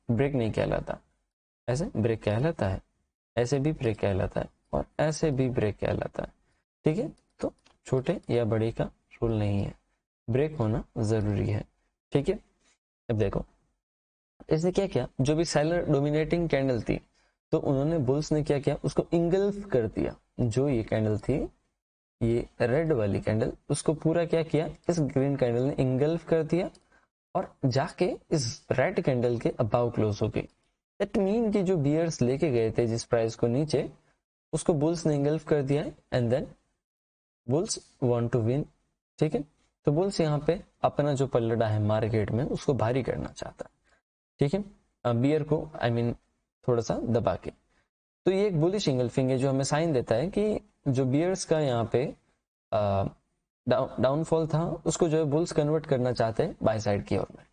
Break नहीं कहलाता, ऐसे ब्रेक कहलाता है, ऐसे भी ब्रेक कहलाता है और ऐसे भी ब्रेक कहलाता है। ठीक है, तो छोटे या बड़े का रूल नहीं है, ब्रेक होना जरूरी है। ठीक है, अब देखो इसने क्या किया, जो भी सेलर डोमिनेटिंग कैंडल थी तो उन्होंने बुल्स ने क्या किया, उसको इंगल्फ कर दिया। जो ये कैंडल थी, ये रेड वाली कैंडल, उसको पूरा क्या किया, इस ग्रीन कैंडल ने इंगल्फ कर दिया और जाके इस रेड कैंडल के अबाव क्लोज हो गई। दैट मीन कि जो बियर्स लेके गए थे जिस प्राइस को नीचे, उसको बुल्स ने इंगल्फ कर दिया है and then bulls want to win. ठीक है, तो बुल्स यहाँ पे अपना जो पलड़ा है मार्केट में उसको भारी करना चाहता है। ठीक है, बियर को आई मीन थोड़ा सा दबा के। तो ये एक बुलिश इंगल्फिंग है जो हमें साइन देता है कि जो बियर्स का यहाँ पे डाउनफॉल था उसको जो है बुल्स कन्वर्ट करना चाहते हैं बाय साइड की ओर में।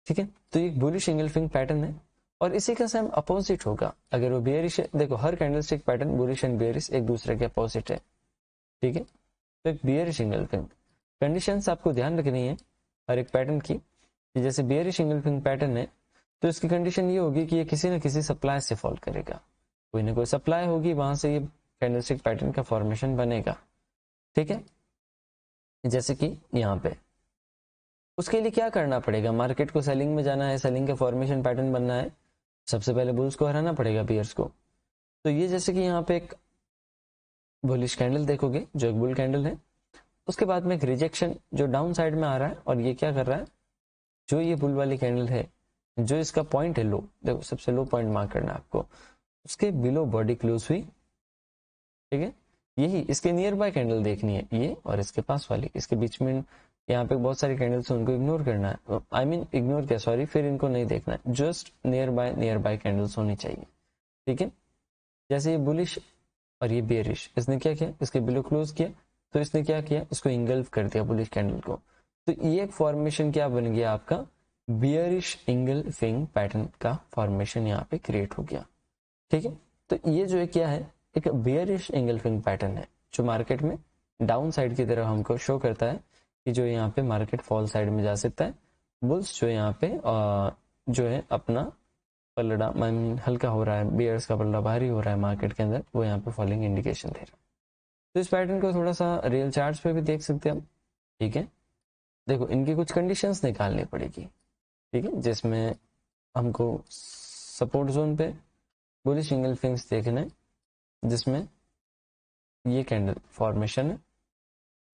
ठीक है, तो ये बुलिश इंगल्फिंग पैटर्न है और इसी का सेम अपोजिट होगा अगर वो बियरिश है। देखो हर candlestick pattern bullish and bearish एक दूसरे के अपोजिट है। ठीक है, तो एक बियरिश इंगल्फिंग कंडीशंस आपको ध्यान रखनी है हर एक पैटर्न की। जैसे बियरिश इंगल्फिंग पैटर्न है तो इसकी कंडीशन ये होगी कि ये किसी न किसी सप्लाई से फॉल करेगा, कोई ना कोई सप्लाई होगी, वहां से ये कैंडलस्टिक पैटर्न का फॉर्मेशन बनेगा। ठीक है, जैसे कि यहाँ पे उसके लिए क्या करना पड़ेगा, मार्केट को सेलिंग में जाना है, सेलिंग का फॉर्मेशन पैटर्न बनना है, सबसे पहले बुल्स को हराना पड़ेगा बियर्स को। तो ये जैसे कि यहाँ पे एक बुलिश कैंडल देखोगे जो एक बुल कैंडल है, उसके बाद में एक रिजेक्शन जो डाउन साइड में आ रहा है और ये क्या कर रहा है, जो ये बुल वाली कैंडल है, जो इसका पॉइंट है लो, देखो सबसे लो पॉइंट मार्क करना है आपको, उसके बिलो बॉडी क्लोज हुई। ठीक है, यही इसके नियर बाय कैंडल देखनी है, ये और इसके पास वाली, इसके बीच में यहाँ पे बहुत सारी कैंडल्स उनको इग्नोर करना है, आई मीन इग्नोर क्या सॉरी, फिर इनको नहीं देखना है, जस्ट नियर बाय कैंडल्स होनी चाहिए। ठीक है, जैसे ये बुलिश और ये बियरिश, इसने क्या किया, इसके बिलो क्लोज किया, तो इसने क्या किया, इसको इंगल्फ कर दिया बुलिश कैंडल को। तो ये एक फॉर्मेशन क्या बन गया आपका, बियरिश इंगल्फिंग पैटर्न का फॉर्मेशन यहाँ पे क्रिएट हो गया। ठीक है, तो ये जो है क्या है, एक बियरिश इंगल्फिंग पैटर्न है जो मार्केट में डाउन साइड की तरफ हमको शो करता है कि जो यहाँ पे मार्केट फॉल साइड में जा सकता है। बुल्स जो यहाँ पे जो है अपना पलड़ा हल्का हो रहा है, बियर्स का पलड़ा भारी हो रहा है मार्केट के अंदर, वो यहाँ पे फॉलिंग इंडिकेशन दे रहा है। तो इस पैटर्न को थोड़ा सा रियल चार्ट्स पे भी देख सकते हैं हम। ठीक है, देखो इनकी कुछ कंडीशंस निकालनी पड़ेगी। ठीक है, जिसमें हमको सपोर्ट जोन पे बुलिश इंगल्फिंग्स देखना है, जिसमें ये कैंडल फॉर्मेशन है,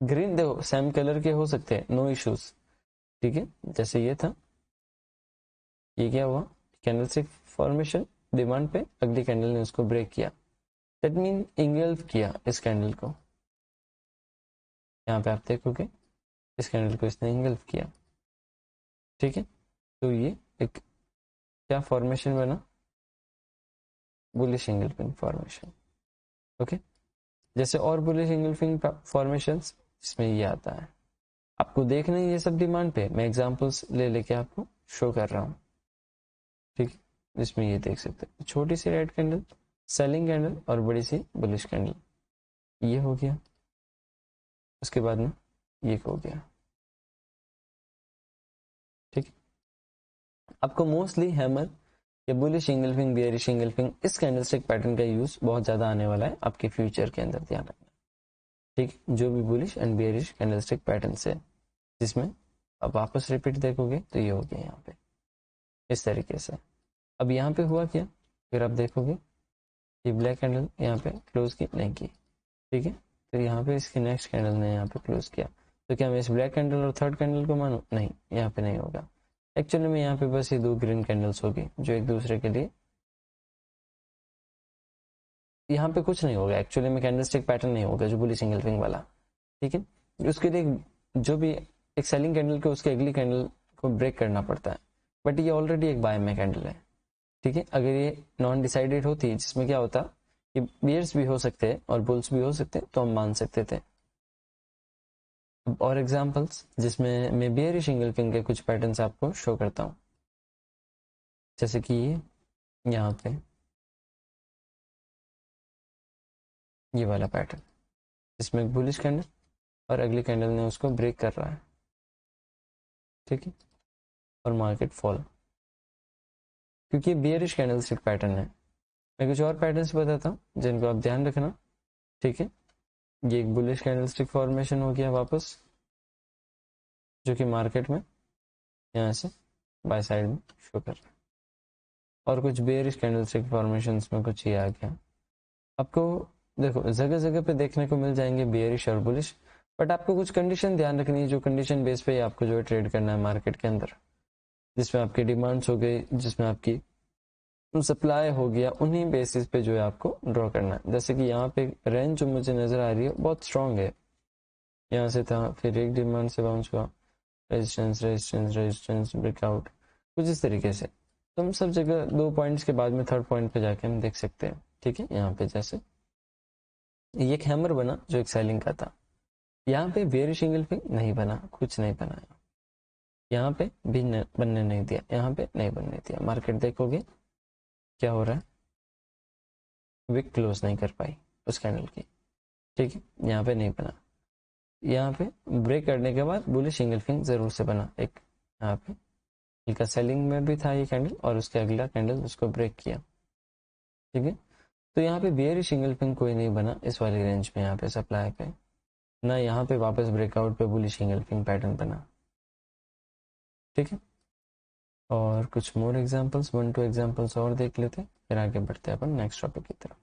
ग्रीन देखो सेम कलर के हो सकते हैं, नो इश्यूज। ठीक है, जैसे ये था, ये क्या हुआ, कैंडल स्टिक फॉर्मेशन डिमांड पे, अगली कैंडल ने उसको ब्रेक किया, दैट मीन इंगल्फ किया इस कैंडल को। यहाँ पे आप देखोगे इस कैंडल को इसने इंगल्फ किया। ठीक है, तो ये एक क्या फॉर्मेशन बना, बुलिश इंगल्फिंग फॉर्मेशन। ओके, जैसे और बुलिश इंगल्फिंग फॉर्मेशंस इसमें ये आता है, आपको देखना है ये सब डिमांड पे, मैं एग्जांपल्स ले लेके आपको शो कर रहा हूँ। ठीक है, जिसमें ये देख सकते हैं छोटी सी रेड कैंडल सेलिंग कैंडल और बड़ी सी बुलिश कैंडल, ये हो गया, उसके बाद में ये हो गया। ठीक है, आपको मोस्टली हैमर या बुलिश इंगल्फिंग बियरिश इंगल्फिंग इस कैंडलस्टिक पैटर्न का यूज बहुत ज्यादा आने वाला है आपके फ्यूचर के अंदर, ध्यान रखना। ठीक, जो भी bullish and bearish candlestick pattern है, जिसमें अब वापस रिपीट देखोगे तो ये हो गया यहाँ पे इस तरीके से। अब यहाँ पे हुआ क्या, फिर आप देखोगे ये ब्लैक कैंडल यहाँ पे क्लोज की नहीं की। ठीक है, तो यहाँ पे इसकी नेक्स्ट कैंडल ने यहाँ पे क्लोज किया, तो क्या मैं इस ब्लैक कैंडल और थर्ड कैंडल को मानूं, नहीं, यहाँ पे नहीं होगा। एक्चुअली में यहाँ पे बस ये दो ग्रीन कैंडल्स होगी जो एक दूसरे के लिए, यहाँ पे कुछ नहीं होगा एक्चुअली में, कैंडलस्टिक पैटर्न नहीं होगा जो बुलिश इंगल्फिंग वाला। ठीक है, उसके लिए जो भी एक सेलिंग कैंडल को उसके अगली कैंडल को ब्रेक करना पड़ता है, बट ये ऑलरेडी एक बाय में कैंडल है। ठीक है, अगर ये नॉन डिसाइडेड होती जिसमें क्या होता कि बियर्स भी हो सकते हैं और बुल्स भी हो सकते हैं, तो हम मान सकते थे। और एग्जांपल्स जिसमें मैं बियरिश इंगल्फिंग के कुछ पैटर्न्स आपको शो करता हूँ, जैसे कि ये यहाँ पे ये वाला पैटर्न, जिसमें बुलिश कैंडल और अगली कैंडल ने उसको ब्रेक कर रहा है। ठीक है, और मार्केट फॉल, क्योंकि बियरिश कैंडलस्टिक पैटर्न है। मैं कुछ और पैटर्न्स बताता हूँ जिनको आप ध्यान रखना, ठीक है। ये एक बुलिश कैंडलस्टिक फॉर्मेशन हो गया वापस, जो कि मार्केट में यहाँ से बाय साइड में शो कर रहा है, और कुछ बेयरिश कैंडलस्टिक फॉर्मेशंस में कुछ ये आ गया। आपको देखो जगह जगह पे देखने को मिल जाएंगे बेयरिश और बुलिश, बट आपको कुछ कंडीशन ध्यान रखनी है, जो कंडीशन बेस पे आपको जो है ट्रेड करना है मार्केट के अंदर, जिसमें आपकी डिमांड्स हो गई, जिसमें आपकी सप्लाई हो गया, उन्हीं बेसिस पे जो है आपको ड्रॉ करना है। जैसे कि यहाँ पे रेंज जो मुझे नजर आ रही है बहुत स्ट्रांग है, यहाँ से था, फिर एक डिमांड से बाउंस हुआ, रेजिस्टेंस रेजिस्टेंस रेजिस्टेंस ब्रेकआउट, कुछ इस तरीके से। तो हम सब जगह 2 पॉइंट्स के बाद में 3rd पॉइंट पे जाके हम देख सकते हैं, ठीक है। यहाँ पे जैसे ये एक हैमर बना जो एक सेलिंग का था, यहाँ पे बेयरिश एंगल्फिंग नहीं बना, कुछ नहीं बना, यहाँ पे भी बनने नहीं दिया, यहाँ पे नहीं बनने दिया। मार्केट देखोगे क्या हो रहा है, विक क्लोज नहीं कर पाई उस कैंडल की, ठीक है। यहाँ पे नहीं बना, यहाँ पे ब्रेक करने के बाद बुलिश एंगल्फिंग जरूर से बना एक, यहाँ पे हल्का सेलिंग में भी था ये कैंडल, और उसके अगला कैंडल उसको ब्रेक किया, ठीक है। तो यहाँ पे बेयरिश एंगल्फिंग कोई नहीं बना इस वाली रेंज में, यहाँ पे सप्लाई पे ना, यहाँ पे वापस ब्रेकआउट पे बुलिश एंगल्फिंग पैटर्न बना, ठीक है। और कुछ मोर एग्जांपल्स, 1-2 एग्जांपल्स और देख लेते हैं, फिर आगे बढ़ते हैं अपन नेक्स्ट टॉपिक की तरफ,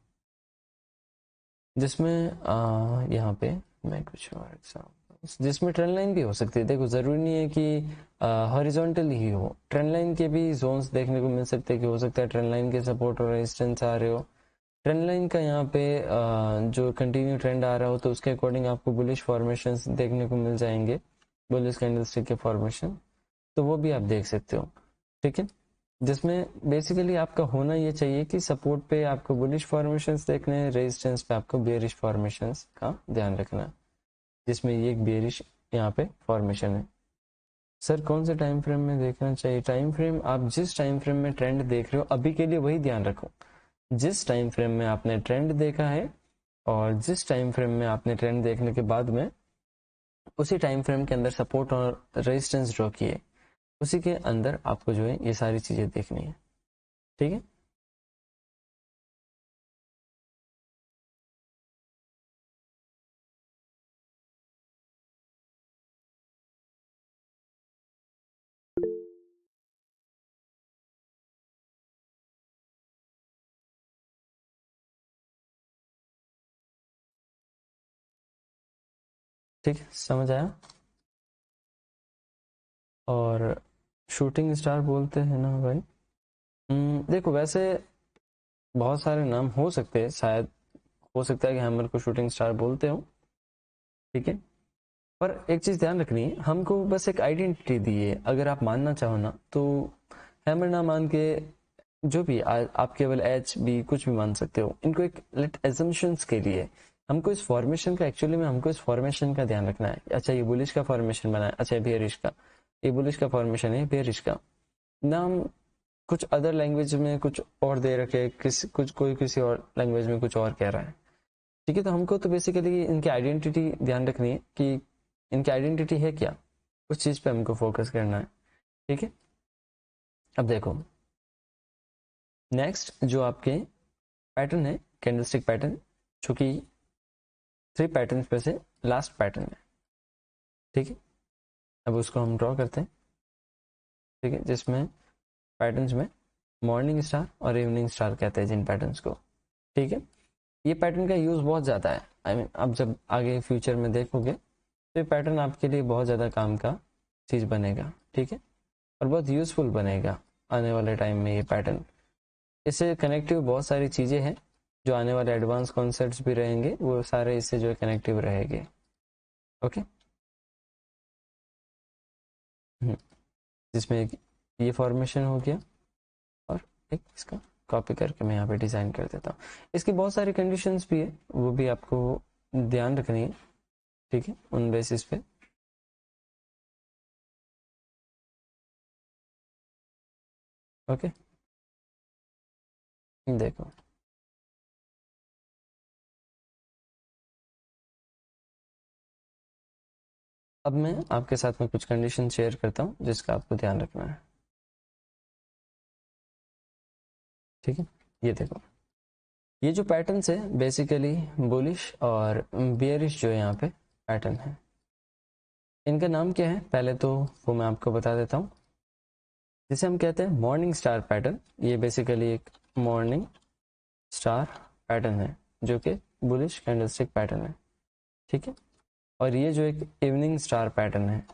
जिसमें यहाँ पे मैं कुछ और एग्जांपल्स, जिसमें ट्रेंड लाइन भी हो सकती है। देखो जरूरी नहीं है कि हॉरिजॉन्टल ही हो, ट्रेंड लाइन के भी जोन्स देखने को मिल सकते हैं, कि हो सकता है ट्रेंड लाइन के सपोर्ट और रेजिस्टेंस आ रहे हो, ट्रेंड लाइन का यहाँ पे जो कंटिन्यू ट्रेंड आ रहा हो, तो उसके अकॉर्डिंग आपको बुलिश फॉर्मेशंस देखने को मिल जाएंगे, बुलिश कैंडलस्टिक के फॉर्मेशन, तो वो भी आप देख सकते हो, ठीक है। जिसमें बेसिकली आपका होना ये चाहिए कि सपोर्ट पे आपको बुलिश फॉर्मेशंस देखने हैं, रेजिस्टेंस पे आपको बेयरिश फॉर्मेशंस का ध्यान रखना है, जिसमें ये एक बेयरिश यहाँ पे फॉर्मेशन है। सर कौन से टाइम फ्रेम में देखना चाहिए? टाइम फ्रेम आप जिस टाइम फ्रेम में ट्रेंड देख रहे हो अभी के लिए वही ध्यान रखो, जिस टाइम फ्रेम में आपने ट्रेंड देखा है और जिस टाइम फ्रेम में आपने ट्रेंड देखने के बाद में उसी टाइम फ्रेम के अंदर सपोर्ट और रेजिस्टेंस ड्रॉ किए, उसी के अंदर आपको जो है ये सारी चीजें देखनी है, ठीक है। ठीक है, समझ आया। और शूटिंग स्टार बोलते हैं ना भाई, देखो वैसे बहुत सारे नाम हो सकते हैं, शायद हो सकता है कि हैमर को शूटिंग स्टार बोलते हो, ठीक है। पर एक चीज ध्यान रखनी है, हमको बस एक आइडेंटिटी दी है, अगर आप मानना चाहो ना तो हैमर ना मान के जो भी आप केवल एच बी कुछ भी मान सकते हो, इनको एक लेट एजम्पशंस के लिए हमको इस फॉर्मेशन का, एक्चुअली में हमको इस फॉर्मेशन का ध्यान रखना है। अच्छा ये बुलिश का फॉर्मेशन बना है, अच्छा बेयरिश का, ये बुलिश का फॉर्मेशन है, बेयरिश का नाम कुछ अदर लैंग्वेज में कुछ और दे रखे, किसी कुछ कोई किसी और लैंग्वेज में कुछ और कह रहा है, ठीक है। तो हमको तो बेसिकली इनकी आइडेंटिटी ध्यान रखनी है कि इनकी आइडेंटिटी है क्या, उस चीज पे हमको फोकस करना है, ठीक है। अब देखो नेक्स्ट जो आपके पैटर्न है कैंडलस्टिक पैटर्न, जो कि 3 पैटर्न पे से लास्ट पैटर्न है, ठीक है। अब उसको हम ड्रॉ करते हैं, ठीक है, जिसमें पैटर्न्स में मॉर्निंग स्टार और इवनिंग स्टार कहते हैं जिन पैटर्न्स को, ठीक है। ये पैटर्न का यूज बहुत ज्यादा है, आई मीन अब जब आगे फ्यूचर में देखोगे तो ये पैटर्न आपके लिए बहुत ज्यादा काम का चीज बनेगा, ठीक है, और बहुत यूजफुल बनेगा आने वाले टाइम में ये पैटर्न। इससे कनेक्टिव बहुत सारी चीजें हैं, जो आने वाले एडवांस कॉन्सेप्ट्स भी रहेंगे, वो सारे इससे जो है कनेक्टिव रहेंगे, ओके। जिसमें एक ये फॉर्मेशन हो गया, और एक इसका कॉपी करके मैं यहाँ पे डिजाइन कर देता हूँ। इसकी बहुत सारी कंडीशंस भी है, वो भी आपको ध्यान रखनी है, ठीक है, उन बेसिस पे, ओके। देखो अब मैं आपके साथ में कुछ कंडीशन शेयर करता हूँ जिसका आपको ध्यान रखना है। ठीक है, ये देखो, ये जो पैटर्न्स है बेसिकली बुलिश और बियरिश जो यहाँ पे पैटर्न है, इनका नाम क्या है पहले तो वो मैं आपको बता देता हूँ। जिसे हम कहते हैं मॉर्निंग स्टार पैटर्न, ये बेसिकली एक मॉर्निंग स्टार पैटर्न है जो कि बुलिश कैंडलस्टिक पैटर्न है, ठीक है। और ये जो एक इवनिंग स्टार पैटर्न है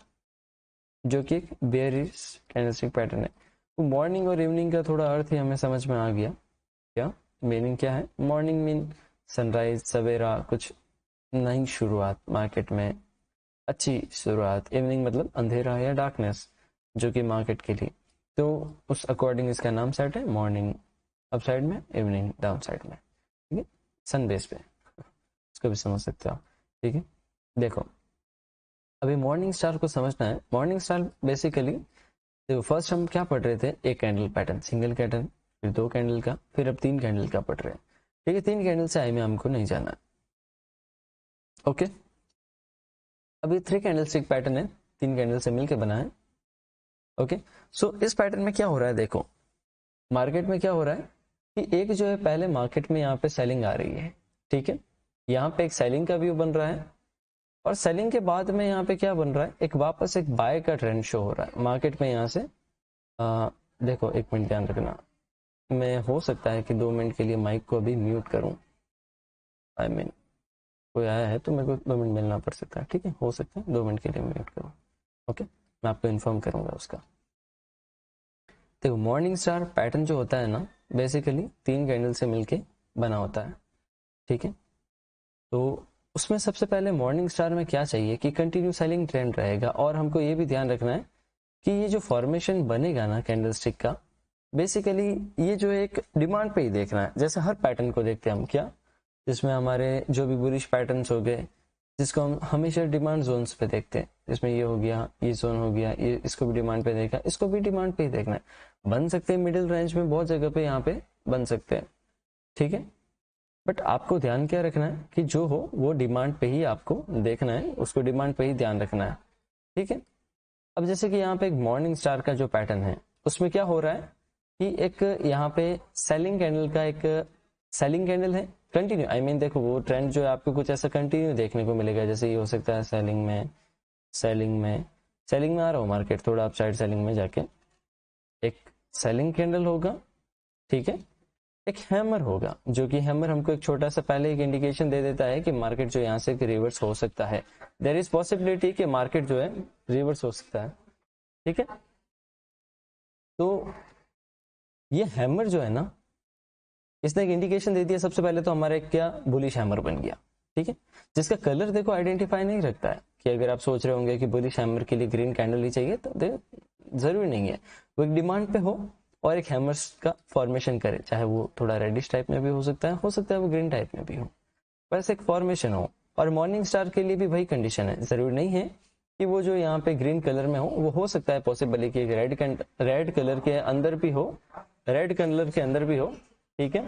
जो कि एक बेयरिश कैंडलस्टिक पैटर्न है। तो मॉर्निंग और इवनिंग का थोड़ा अर्थ ही हमें समझ में आ गया, क्या मीनिंग क्या है। मॉर्निंग मीन सनराइज, सवेरा, कुछ नई शुरुआत मार्केट में, अच्छी शुरुआत। इवनिंग मतलब अंधेरा या डार्कनेस जो कि मार्केट के लिए, तो उस अकॉर्डिंग इसका नाम सेट है मॉर्निंग अप साइड में, इवनिंग डाउन साइड में, ठीक है, सन बेस पे, इसको भी समझ सकते हो, ठीक है। देखो अभी मॉर्निंग स्टार को समझना है। मॉर्निंग स्टार बेसिकली देखो, फर्स्ट हम क्या पढ़ रहे थे, एक कैंडल पैटर्न, सिंगल कैंडल, फिर 2 कैंडल का, फिर अब 3 कैंडल का पढ़ रहे हैं, ठीक है। 3 कैंडल से आई में हमको नहीं जाना है, ओके। अभी 3 कैंडल स्टिक पैटर्न है, 3 कैंडल से मिलकर बना है, ओके। सो इस पैटर्न में क्या हो रहा है, देखो मार्केट में क्या हो रहा है कि एक जो है पहले मार्केट में यहाँ पे सेलिंग आ रही है, ठीक है, यहाँ पे एक सेलिंग का व्यू बन रहा है, और सेलिंग के बाद में यहाँ पे क्या बन रहा है, एक वापस एक बाय का ट्रेंड शो हो रहा है मार्केट में। यहाँ से देखो, एक मिनट ध्यान रखना, मैं हो सकता है कि 2 मिनट के लिए माइक को अभी म्यूट करूं, आई मीन कोई आया है तो मेरे को 2 मिनट मिलना पड़ सकता है, ठीक है, हो सकता है 2 मिनट के लिए म्यूट करूं, ओके, मैं आपको इन्फॉर्म करूंगा उसका। देखो मॉर्निंग स्टार पैटर्न जो होता है ना, बेसिकली 3 कैंडल से मिलके बना होता है, ठीक है। तो उसमें सबसे पहले मॉर्निंग स्टार में क्या चाहिए कि कंटिन्यू सेलिंग ट्रेंड रहेगा, और हमको ये भी ध्यान रखना है कि ये जो फॉर्मेशन बनेगा ना कैंडलस्टिक का, बेसिकली ये जो एक डिमांड पे ही देखना है। जैसे हर पैटर्न को देखते हैं हम, क्या जिसमें हमारे जो भी बुलिश पैटर्न्स हो गए, जिसको हम हमेशा डिमांड जोन्स पे देखते हैं, जिसमें ये हो गया, ये जोन हो गया, ये इसको भी डिमांड पे देखा, इसको भी डिमांड पे ही देखना है। बन सकते हैं मिडिल रेंज में, बहुत जगह पे यहाँ पे बन सकते हैं, ठीक है, बट आपको ध्यान क्या रखना है कि जो हो वो डिमांड पे ही आपको देखना है, उसको डिमांड पे ही ध्यान रखना है, ठीक है। अब जैसे कि यहाँ पे एक मॉर्निंग स्टार का जो पैटर्न है, उसमें क्या हो रहा है कि एक यहाँ पे सेलिंग कैंडल का एक सेलिंग कैंडल है कंटिन्यू, आई मीन देखो वो ट्रेंड जो है आपको कुछ ऐसा कंटिन्यू देखने को मिलेगा। जैसे ये हो सकता है सेलिंग में, सेलिंग में आ रहा हो मार्केट, थोड़ा अप साइड सेलिंग में जाके एक सेलिंग कैंडल होगा, ठीक है। एक हैमर होगा, जो कि हैमर हमको एक छोटा सा पहले एक इंडिकेशन दे देता है कि मार्केट जो यहाँ से रिवर्स हो सकता है, देयर इज पॉसिबिलिटी कि मार्केट जो है रिवर्स हो सकता है, ठीक है। तो ये हैमर जो है ना, इसने एक इंडिकेशन दे दिया। सबसे पहले तो हमारा एक क्या बुलिश हैमर बन गया, ठीक है, जिसका कलर देखो आइडेंटिफाई नहीं रखता है। कि अगर आप सोच रहे होंगे कि बुलिश हैमर के लिए ग्रीन कैंडल ही चाहिए, तो जरूरी नहीं है, वो एक डिमांड पे हो और एक हैमर्स का फॉर्मेशन करे, चाहे वो थोड़ा रेडिश टाइप में भी हो सकता है वो ग्रीन टाइप में भी हो, बस एक फॉर्मेशन हो। और मॉर्निंग स्टार के लिए भी वही कंडीशन है, जरूरी नहीं है कि वो जो यहाँ पे ग्रीन कलर में हो सकता है पॉसिबली कि रेड कलर के अंदर भी हो, रेड कलर के अंदर भी हो, ठीक है,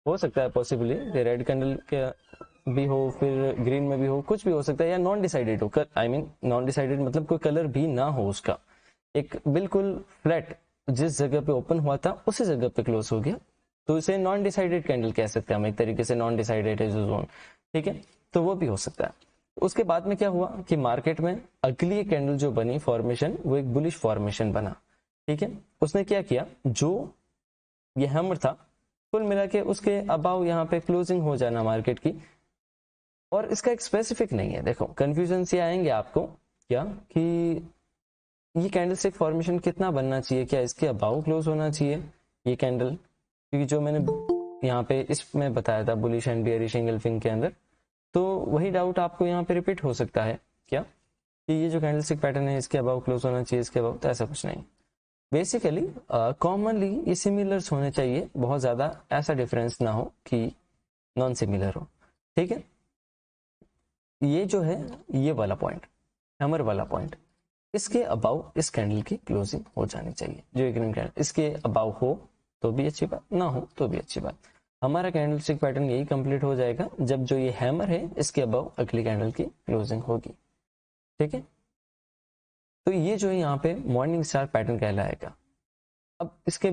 हो सकता है पॉसिबली कि रेड कलर के भी हो, फिर ग्रीन में भी हो, कुछ भी हो सकता है, या नॉन डिसाइडेड हो, आई मीन नॉन डिसाइडेड मतलब कोई कलर भी ना हो उसका, एक बिल्कुल फ्लैट जिस जगह पे ओपन हुआ था उसी जगह पे क्लोज हो गया, तो इसे नॉन डिसाइडेड कैंडल कह सकते हैं हम, एक तरीके से नॉन डिसाइडेड है जो जोन, ठीक है, तो वो भी हो सकता है। उसके बाद में क्या हुआ कि मार्केट में अगली कैंडल जो बनी फॉर्मेशन, वो एक बुलिश फॉर्मेशन बना, ठीक है। उसने क्या किया, जो ये हैमर था कुल मिला के उसके अबाव यहाँ पे क्लोजिंग हो जाना मार्केट की, और इसका एक स्पेसिफिक नहीं है। देखो कंफ्यूजन से आएंगे आपको क्या कि ये कैंडलस्टिक फॉर्मेशन कितना बनना चाहिए, क्या इसके अबाव क्लोज होना चाहिए ये कैंडल, क्योंकि जो मैंने यहाँ पे इसमें बताया था बुलिश एंड बियरिश एंगल्फिंग के अंदर, तो वही डाउट आपको यहाँ पे रिपीट हो सकता है क्या कि ये जो कैंडलस्टिक पैटर्न है इसके अबाव क्लोज होना चाहिए, इसके अबाव, तो ऐसा कुछ नहीं। बेसिकली कॉमनली ये सिमिलर्स होने चाहिए, बहुत ज्यादा ऐसा डिफरेंस ना हो कि नॉन सिमिलर हो, ठीक है। ये जो है ये वाला पॉइंट, हैमर वाला पॉइंट, इसके अबाव इस कैंडल की क्लोजिंग हो जानी चाहिए, जो एक ग्रीन कैंडल इसके अबाव हो तो भी अच्छी बात, ना हो तो भी अच्छी बात। हमारा कैंडलस्टिक पैटर्न यही कंप्लीट हो जाएगा जब जो ये हैमर है इसके अबाव अगली कैंडल की क्लोजिंग होगी, ठीक है। तो ये जो है यहाँ पे मॉर्निंग स्टार पैटर्न कहलाएगा। अब इसके